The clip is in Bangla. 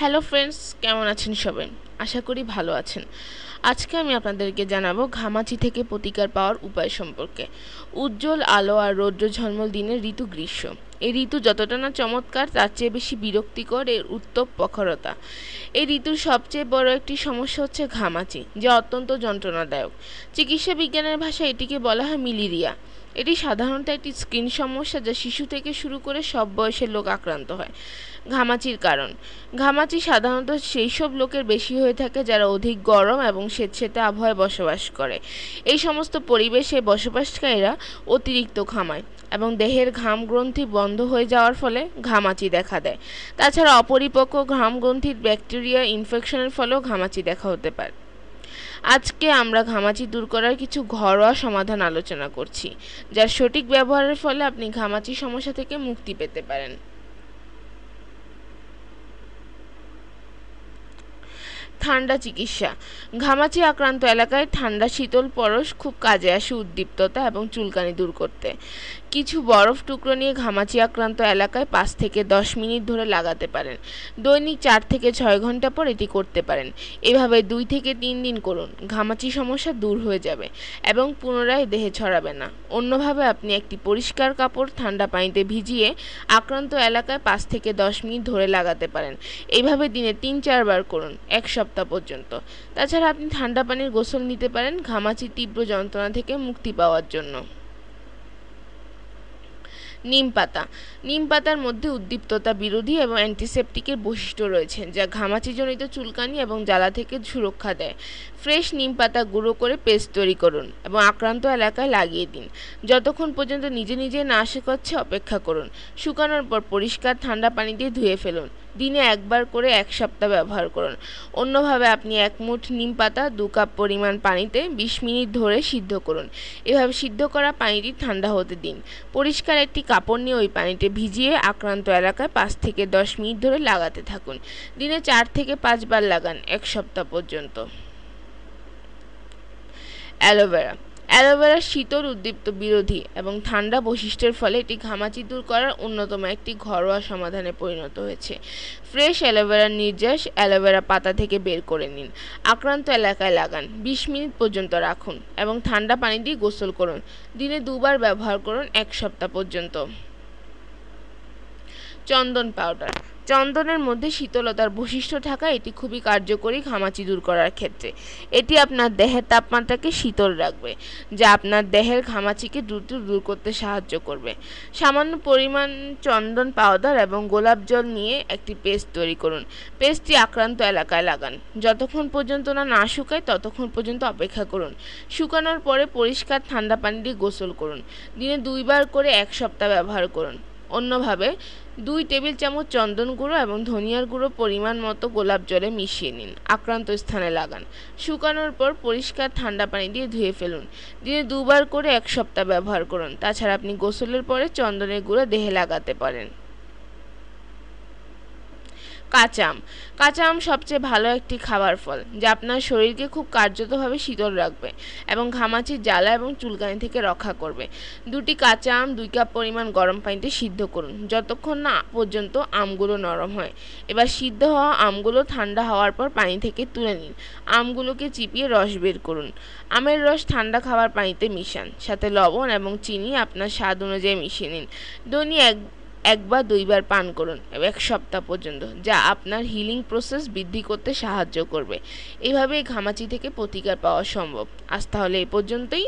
হ্যালো ফ্রেন্ডস, কেমন আছেন সবাই? আশা করি ভালো আছেন। আজকে আমি আপনাদেরকে জানাবো ঘামাচি থেকে প্রতিকার পাওয়ার উপায় সম্পর্কে। উজ্জ্বল আলো আর রৌদ্রঝলমল দিনের ঋতু গ্রীষ্ম। এই ঋতু যতটা না চমৎকার, তার চেয়ে বেশি বিরক্তিকর এর উত্তপ্ত প্রখরতা। এই ঋতুর সবচেয়ে বড় একটি সমস্যা হচ্ছে ঘামাচি, যা অত্যন্ত যন্ত্রণাদায়ক। চিকিৎসা বিজ্ঞানের ভাষায় এটিকে বলা হয় মিলিরিয়া। এটি সাধারণত একটি স্কিন সমস্যা, যা শিশু থেকে শুরু করে সব বয়সের লোক আক্রান্ত হয়। ঘামাচির কারণ: ঘামাচি সাধারণত সেই সব লোকের বেশি হয়ে থাকে যারা অধিক গরম এবং স্যাঁতসেঁতে আবহাওয়ায় বসবাস করে। এই সমস্ত পরিবেশে বসবাসকারীরা অতিরিক্ত ঘামায় এবং দেহের ঘাম গ্রন্থি বন্ধ হয়ে যাওয়ার ফলে ঘামাচি দেখা দেয়। তাছাড়া অপরিপক্ক ঘাম গ্রন্থির ব্যাকটেরিয়া ইনফেকশনের ফলেও ঘামাচি দেখা হতে পারে। আজকে আমরা ঘামাচি দূর করার কিছু ঘরোয়া সমাধান আলোচনা করছি, যার সঠিক ব্যবহারের ফলে আপনি ঘামাচি সমস্যা থেকে মুক্তি পেতে পারেন। ঠান্ডা চিকিৎসা: ঘামাচি আক্রান্ত এলাকায় ঠান্ডা শীতল পরশ খুব কাজে আসে উদ্দীপ্ততা এবং চুলকানি দূর করতে। কিছু বরফ টুকরো নিয়ে ঘামাচি আক্রান্ত এলাকায় 5 থেকে 10 মিনিট ধরে লাগাতে পারেন। দৈনিক 4 থেকে 6 ঘন্টা পর এটি করতে পারেন। এভাবে 2 থেকে 3 দিন করুন। ঘামাচি সমস্যা দূর হয়ে যাবে এবং পুনরায় দেহে ছড়াবে না। অন্যভাবে আপনি একটি পরিষ্কার কাপড় ঠান্ডা পানিতে ভিজিয়ে আক্রান্ত এলাকায় 5 থেকে 10 মিনিট ধরে লাগাতে পারেন। এইভাবে দিনে 3-4 বার করুন, 1 সপ্তাহ পর্যন্ত। তাছাড়া আপনি ঠান্ডা পানির গোসল নিতে পারেন ঘামাচির তীব্র যন্ত্রণা থেকে মুক্তি পাওয়ার জন্য। নিম পাতা: নিম পাতার মধ্যে উদ্দীপ্ততা বিরোধী এবং অ্যান্টিসেপটিকের বৈশিষ্ট্য রয়েছে, যা ঘামাচিজনিত চুলকানি এবং জ্বালা থেকে সুরক্ষা দেয়। ফ্রেশ নিম পাতা গুঁড়ো করে পেস্ট তৈরি করুন এবং আক্রান্ত এলাকায় লাগিয়ে দিন। যতক্ষণ পর্যন্ত নিজে নিজে না শুকাচ্ছে অপেক্ষা করুন। শুকানোর পর পরিষ্কার ঠান্ডা পানি দিয়ে ধুয়ে ফেলুন। দিনে একবার করে 1 সপ্তাহ ব্যবহার করুন। অন্যভাবে আপনি 1 মুঠ নিম পাতা 2 কাপ পরিমাণ পানিতে 20 মিনিট ধরে সিদ্ধ করুন। এভাবে সিদ্ধ করা পানিটি ঠান্ডা হতে দিন। পরিষ্কার একটি কাপড় নিয়ে ওই পানিতে ভিজিয়ে আক্রান্ত এলাকায় 5 থেকে 10 মিনিট ধরে লাগাতে থাকুন। দিনে 4 থেকে 5 বার লাগান, 1 সপ্তাহ পর্যন্ত। অ্যালোভেরা: অ্যালোভেরা শীতল উদ্দীপ্ত বিরোধী এবং ঠান্ডা বৈশিষ্ট্যের ফলে এটি ঘামাচি দূর করার অন্যতম একটি ঘরোয়া সমাধানে পরিণত হয়েছে। ফ্রেশ অ্যালোভেরার নির্যাস অ্যালোভেরা পাতা থেকে বের করে নিন। আক্রান্ত এলাকায় লাগান, 20 মিনিট পর্যন্ত রাখুন এবং ঠান্ডা পানি দিয়ে গোসল করুন। দিনে 2 বার ব্যবহার করুন, 1 সপ্তাহ পর্যন্ত। চন্দন পাউডার: চন্দনের মধ্যে শীতলতার বৈশিষ্ট্য থাকায় এটি খুবই কার্যকরী ঘামাচি দূর করার ক্ষেত্রে। এটি আপনার দেহের তাপমাত্রাকে শীতল রাখবে, যা আপনার দেহের ঘামাচিকে দ্রুত দূর করতে সাহায্য করবে। সামান্য পরিমাণ চন্দন পাউডার এবং গোলাপ জল নিয়ে একটি পেস্ট তৈরি করুন। পেস্টটি আক্রান্ত এলাকায় লাগান। যতক্ষণ পর্যন্ত না শুকায় ততক্ষণ পর্যন্ত অপেক্ষা করুন। শুকানোর পরে পরিষ্কার ঠান্ডা পানি দিয়ে গোসল করুন। দিনে 2 বার করে 1 সপ্তাহ ব্যবহার করুন। অন্যভাবে 2 টেবিল চামচ চন্দন গুঁড়ো এবং ধনিয়ার গুঁড়ো পরিমাণ মতো গোলাপ জলে মিশিয়ে নিন। আক্রান্ত স্থানে লাগান। শুকানোর পর পরিষ্কার ঠান্ডা পানি দিয়ে ধুয়ে ফেলুন। দিনে 2 বার করে 1 সপ্তাহ ব্যবহার করুন। তাছাড়া আপনি গোসলের পরে চন্দনের গুঁড়ো দেহে লাগাতে পারেন। কাঁচা আম: কাঁচা আম সবচেয়ে ভালো একটি খাবার ফল, যা আপনার শরীরকে খুব কার্যতভাবে শীতল রাখবে এবং ঘামাচির জ্বালা এবং চুলকানি থেকে রক্ষা করবে। 2টি কাঁচা আম 2 কাপ পরিমাণ গরম পানিতে সিদ্ধ করুন, যতক্ষণ না পর্যন্ত আমগুলো নরম হয়। এবার সিদ্ধ হওয়া আমগুলো ঠান্ডা হওয়ার পর পানি থেকে তুলে নিন। আমগুলোকে চিপিয়ে রস বের করুন। আমের রস ঠান্ডা খাবার পানিতে মিশান, সাথে লবণ এবং চিনি আপনার স্বাদ অনুযায়ী মিশিয়ে নিন। দৈনিক 1 বা 2 বার পান করুন 1 সপ্তাহ পর্যন্ত, যা আপনার হিলিং প্রসেস বৃদ্ধি করতে সাহায্য করবে। এভাবেই ঘামাচি থেকে প্রতিকার পাওয়া সম্ভব। আজ তাহলে এই পর্যন্তই।